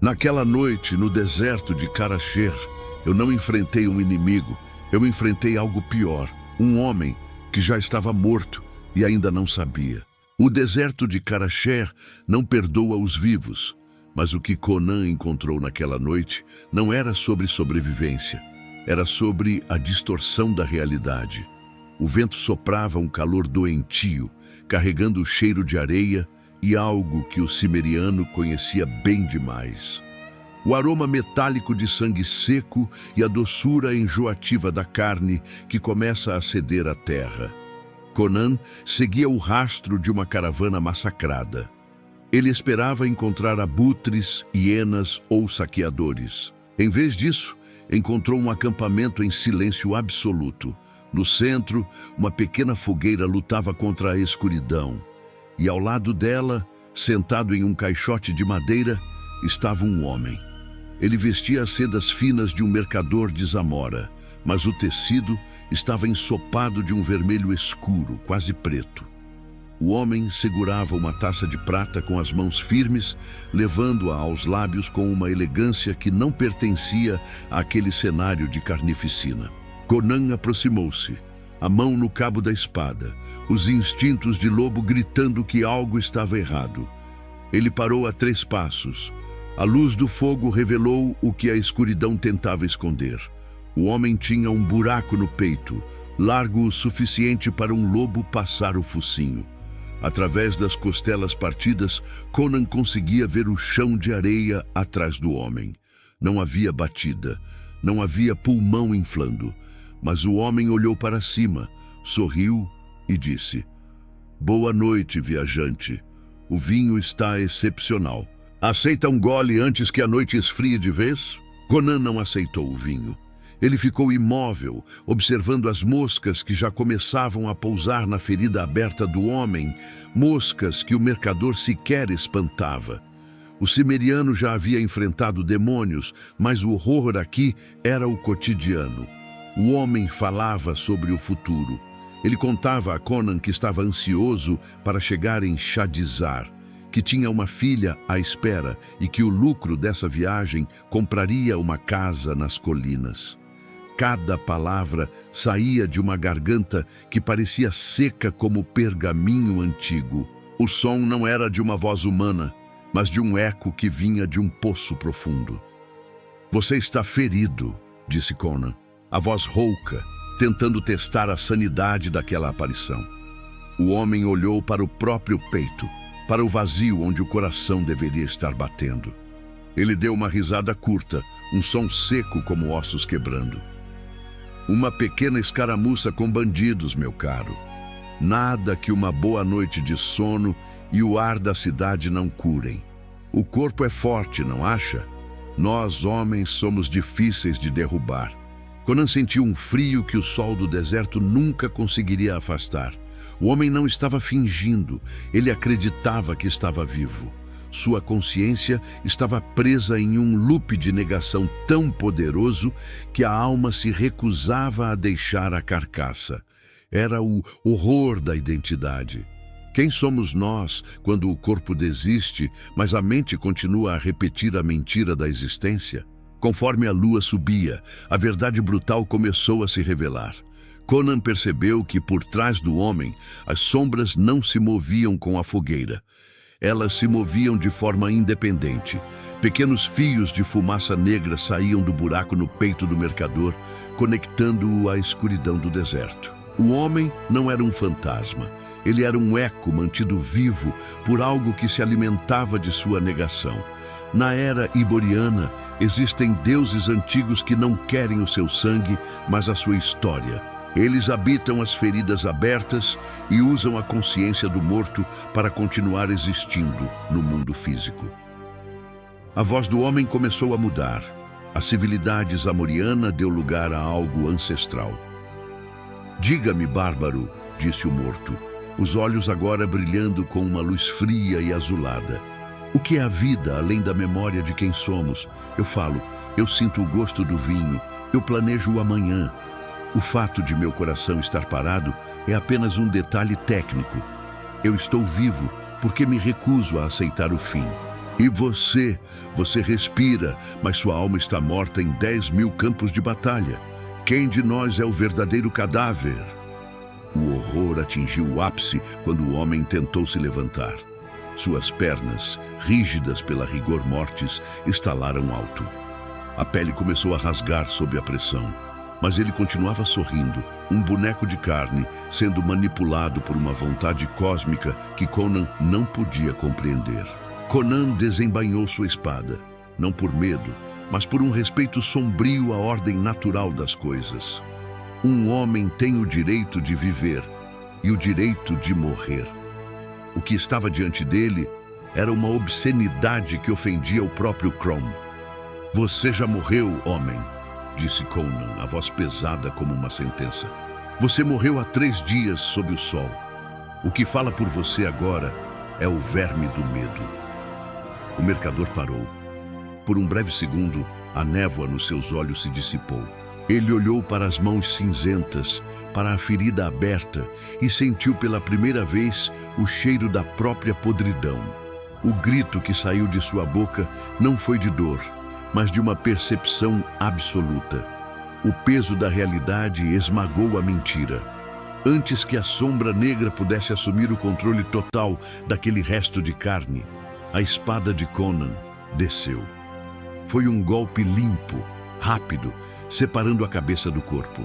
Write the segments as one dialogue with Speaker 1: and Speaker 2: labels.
Speaker 1: Naquela noite, no deserto de Karacher, eu não enfrentei um inimigo, eu enfrentei algo pior, um homem que já estava morto e ainda não sabia. O deserto de Karacher não perdoa os vivos, mas o que Conan encontrou naquela noite não era sobre sobrevivência, era sobre a distorção da realidade. O vento soprava um calor doentio, carregando o cheiro de areia e algo que o cimeriano conhecia bem demais. O aroma metálico de sangue seco e a doçura enjoativa da carne que começa a ceder à terra. Conan seguia o rastro de uma caravana massacrada. Ele esperava encontrar abutres, hienas ou saqueadores. Em vez disso, encontrou um acampamento em silêncio absoluto. No centro, uma pequena fogueira lutava contra a escuridão. E ao lado dela, sentado em um caixote de madeira, estava um homem. Ele vestia as sedas finas de um mercador de Zamora, mas o tecido estava ensopado de um vermelho escuro, quase preto. O homem segurava uma taça de prata com as mãos firmes, levando-a aos lábios com uma elegância que não pertencia àquele cenário de carnificina. Conan aproximou-se, a mão no cabo da espada, os instintos de lobo gritando que algo estava errado. Ele parou a 3 passos. A luz do fogo revelou o que a escuridão tentava esconder. O homem tinha um buraco no peito, largo o suficiente para um lobo passar o focinho. Através das costelas partidas, Conan conseguia ver o chão de areia atrás do homem. Não havia batida, não havia pulmão inflando, mas o homem olhou para cima, sorriu e disse: "Boa noite, viajante. O vinho está excepcional. Aceita um gole antes que a noite esfrie de vez?" Conan não aceitou o vinho. Ele ficou imóvel, observando as moscas que já começavam a pousar na ferida aberta do homem, moscas que o mercador sequer espantava. O cimeriano já havia enfrentado demônios, mas o horror aqui era o cotidiano. O homem falava sobre o futuro. Ele contava a Conan que estava ansioso para chegar em Shadizar, que tinha uma filha à espera e que o lucro dessa viagem compraria uma casa nas colinas. Cada palavra saía de uma garganta que parecia seca como pergaminho antigo. O som não era de uma voz humana, mas de um eco que vinha de um poço profundo. "Você está ferido", disse Conan, a voz rouca, tentando testar a sanidade daquela aparição. O homem olhou para o próprio peito, para o vazio onde o coração deveria estar batendo. Ele deu uma risada curta, um som seco como ossos quebrando. "Uma pequena escaramuça com bandidos, meu caro. Nada que uma boa noite de sono e o ar da cidade não curem. O corpo é forte, não acha? Nós, homens, somos difíceis de derrubar." Conan sentiu um frio que o sol do deserto nunca conseguiria afastar. O homem não estava fingindo, ele acreditava que estava vivo. Sua consciência estava presa em um loop de negação tão poderoso que a alma se recusava a deixar a carcaça. Era o horror da identidade. Quem somos nós quando o corpo desiste, mas a mente continua a repetir a mentira da existência? Conforme a lua subia, a verdade brutal começou a se revelar. Conan percebeu que por trás do homem, as sombras não se moviam com a fogueira. Elas se moviam de forma independente. Pequenos fios de fumaça negra saíam do buraco no peito do mercador, conectando-o à escuridão do deserto. O homem não era um fantasma. Ele era um eco mantido vivo por algo que se alimentava de sua negação. Na era iboriana, existem deuses antigos que não querem o seu sangue, mas a sua história. Eles habitam as feridas abertas e usam a consciência do morto para continuar existindo no mundo físico. A voz do homem começou a mudar. A civilidade zamoriana deu lugar a algo ancestral. "Diga-me, bárbaro", disse o morto, os olhos agora brilhando com uma luz fria e azulada. "O que é a vida além da memória de quem somos? Eu falo, eu sinto o gosto do vinho, eu planejo o amanhã. O fato de meu coração estar parado é apenas um detalhe técnico. Eu estou vivo porque me recuso a aceitar o fim. E você respira, mas sua alma está morta em 10.000 campos de batalha. Quem de nós é o verdadeiro cadáver? O horror atingiu o ápice quando o homem tentou se levantar. Suas pernas, rígidas pela rigor mortis, estalaram alto. A pele começou a rasgar sob a pressão, mas ele continuava sorrindo, um boneco de carne, sendo manipulado por uma vontade cósmica que Conan não podia compreender. Conan desembainhou sua espada, não por medo, mas por um respeito sombrio à ordem natural das coisas. Um homem tem o direito de viver e o direito de morrer. O que estava diante dele era uma obscenidade que ofendia o próprio Crom. Você já morreu, homem, disse Conan, a voz pesada como uma sentença. Você morreu há 3 dias sob o sol. O que fala por você agora é o verme do medo. O mercador parou. Por um breve segundo, a névoa nos seus olhos se dissipou. Ele olhou para as mãos cinzentas, para a ferida aberta e sentiu pela primeira vez o cheiro da própria podridão. O grito que saiu de sua boca não foi de dor, mas de uma percepção absoluta. O peso da realidade esmagou a mentira. Antes que a sombra negra pudesse assumir o controle total daquele resto de carne, a espada de Conan desceu. Foi um golpe limpo, rápido, separando a cabeça do corpo.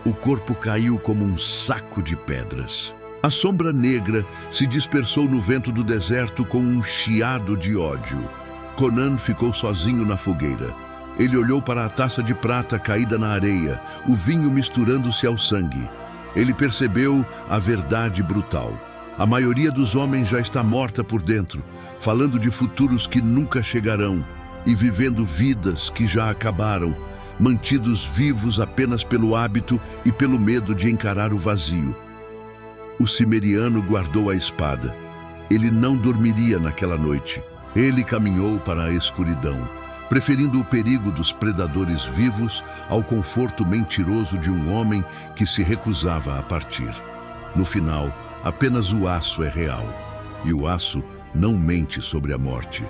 Speaker 1: O corpo caiu como um saco de pedras. A sombra negra se dispersou no vento do deserto com um chiado de ódio. Conan ficou sozinho na fogueira. Ele olhou para a taça de prata caída na areia, o vinho misturando-se ao sangue. Ele percebeu a verdade brutal. A maioria dos homens já está morta por dentro, falando de futuros que nunca chegarão e vivendo vidas que já acabaram, mantidos vivos apenas pelo hábito e pelo medo de encarar o vazio. O cimeriano guardou a espada. Ele não dormiria naquela noite. Ele caminhou para a escuridão, preferindo o perigo dos predadores vivos ao conforto mentiroso de um homem que se recusava a partir. No final, apenas o aço é real, e o aço não mente sobre a morte.